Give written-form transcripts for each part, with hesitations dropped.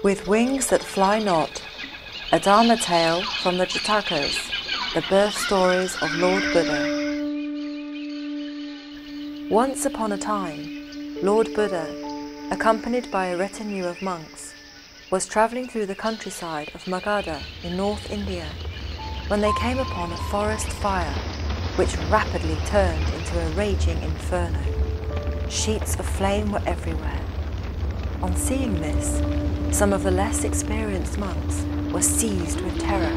With wings that fly not, a Dharma tale from the Jatakas, the birth stories of Lord Buddha. Once upon a time, Lord Buddha, accompanied by a retinue of monks, was travelling through the countryside of Magadha in North India when they came upon a forest fire which rapidly turned into a raging inferno. Sheets of flame were everywhere. On seeing this, some of the less experienced monks were seized with terror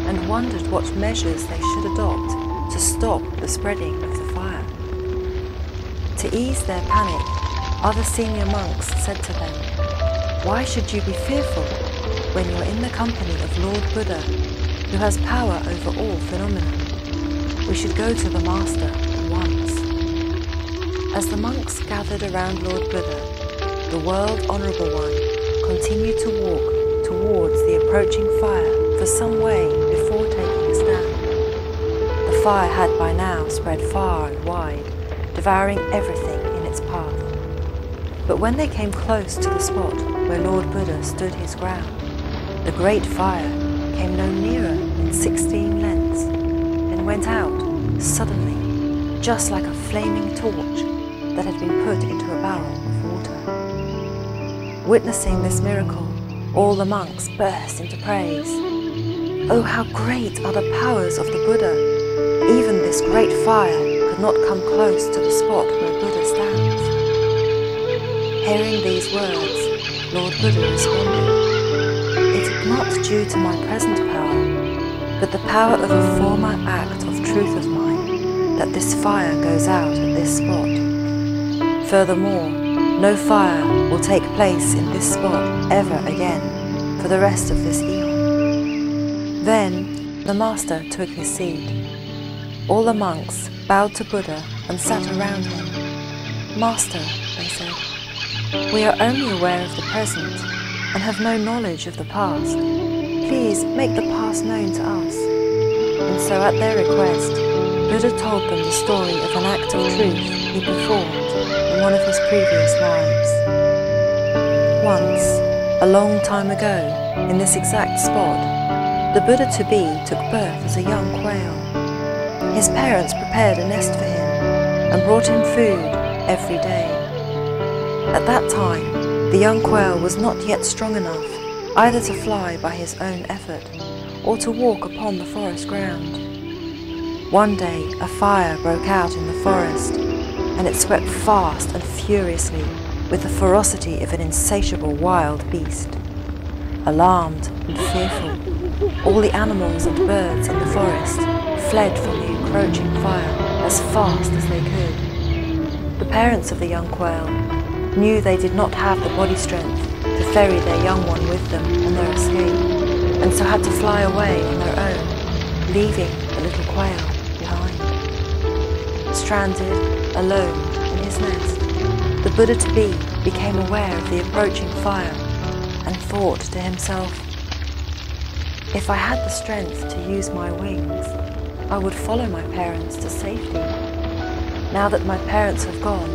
and wondered what measures they should adopt to stop the spreading of the fire. To ease their panic, other senior monks said to them, "Why should you be fearful when you are in the company of Lord Buddha, who has power over all phenomena? We should go to the Master at once." As the monks gathered around Lord Buddha, the World Honourable One continued to walk towards the approaching fire for some way before taking a stand. The fire had by now spread far and wide, devouring everything in its path. But when they came close to the spot where Lord Buddha stood his ground, the great fire came no nearer than 16 lengths, and went out suddenly, just like a flaming torch that had been put into a barrel of water. Witnessing this miracle, all the monks burst into praise. "Oh, how great are the powers of the Buddha! Even this great fire could not come close to the spot where Buddha stands." Hearing these words, Lord Buddha responded, "It is not due to my present power, but the power of a former act of truth of mine, that this fire goes out at this spot. Furthermore, no fire will take place in this spot ever again for the rest of this eon." Then the Master took his seat. All the monks bowed to Buddha and sat around him. "Master," they said, "we are only aware of the present and have no knowledge of the past. Please make the past known to us." And so at their request, Buddha told them the story of an act of truth he performed in one of his previous lives. Once, a long time ago, in this exact spot, the Buddha-to-be took birth as a young quail. His parents prepared a nest for him and brought him food every day. At that time, the young quail was not yet strong enough either to fly by his own effort or to walk upon the forest ground. One day, a fire broke out in the forest, and it swept fast and furiously with the ferocity of an insatiable wild beast. Alarmed and fearful, all the animals and birds in the forest fled from the encroaching fire as fast as they could. The parents of the young quail knew they did not have the body strength to ferry their young one with them on their escape, and so had to fly away on their own, leaving the little quail behind. Stranded, alone in his nest, the Buddha-to-be became aware of the approaching fire and thought to himself, "If I had the strength to use my wings, I would follow my parents to safety. Now that my parents have gone,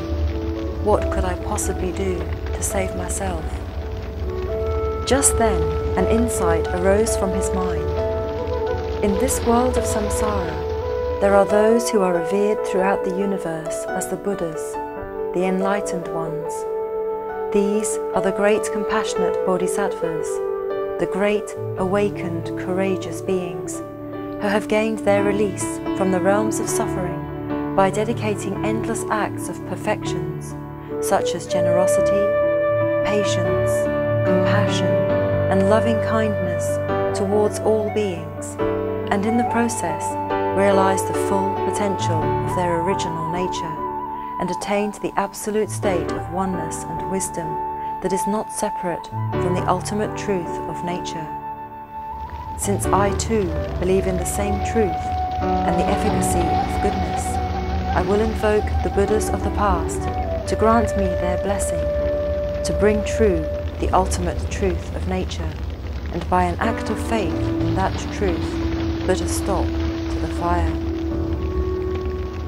what could I possibly do to save myself?" Just then, an insight arose from his mind. In this world of samsara, there are those who are revered throughout the universe as the Buddhas, the enlightened ones. These are the great compassionate bodhisattvas, the great awakened courageous beings who have gained their release from the realms of suffering by dedicating endless acts of perfections such as generosity, patience, compassion, and loving kindness towards all beings, and in the process realize the full potential of their original nature and attain to the absolute state of oneness and wisdom that is not separate from the ultimate truth of nature. Since I too believe in the same truth and the efficacy of goodness, I will invoke the Buddhas of the past to grant me their blessing, to bring true the ultimate truth of nature, and by an act of faith in that truth, put a stop to the fire.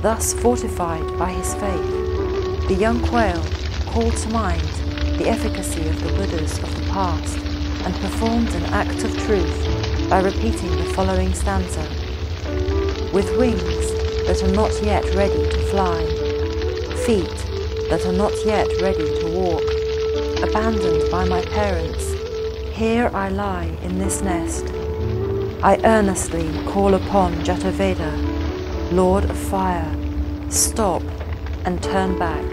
Thus fortified by his faith, the young quail called to mind the efficacy of the Buddhas of the past and performed an act of truth by repeating the following stanza. With wings that are not yet ready to fly, feet that are not yet ready to walk, abandoned by my parents, here I lie in this nest. I earnestly call upon Jataveda, Lord of Fire, stop and turn back.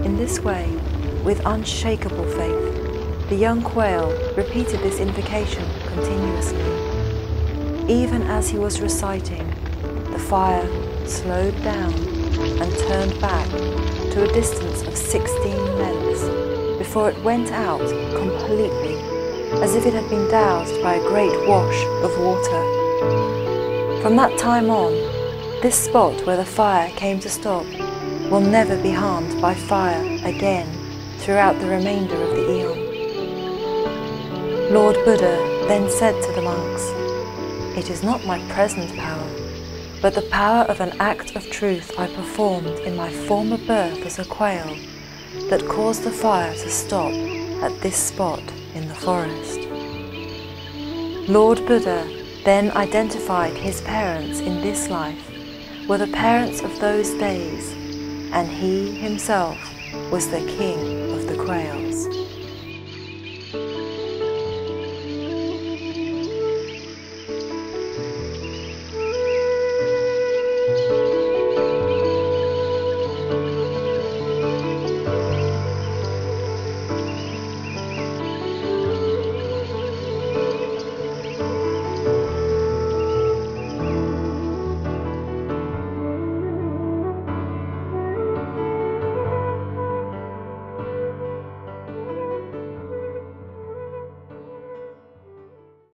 In this way, with unshakable faith, the young quail repeated this invocation continuously. Even as he was reciting, the fire slowed down and turned back to a distance of 16 lengths before it went out completely, as if it had been doused by a great wash of water. From that time on, this spot where the fire came to stop will never be harmed by fire again throughout the remainder of the eon. Lord Buddha then said to the monks, "It is not my present power, but the power of an act of truth I performed in my former birth as a quail that caused the fire to stop at this spot in the forest." Lord Buddha then identified his parents in this life were the parents of those days, and he himself was the king of the quails.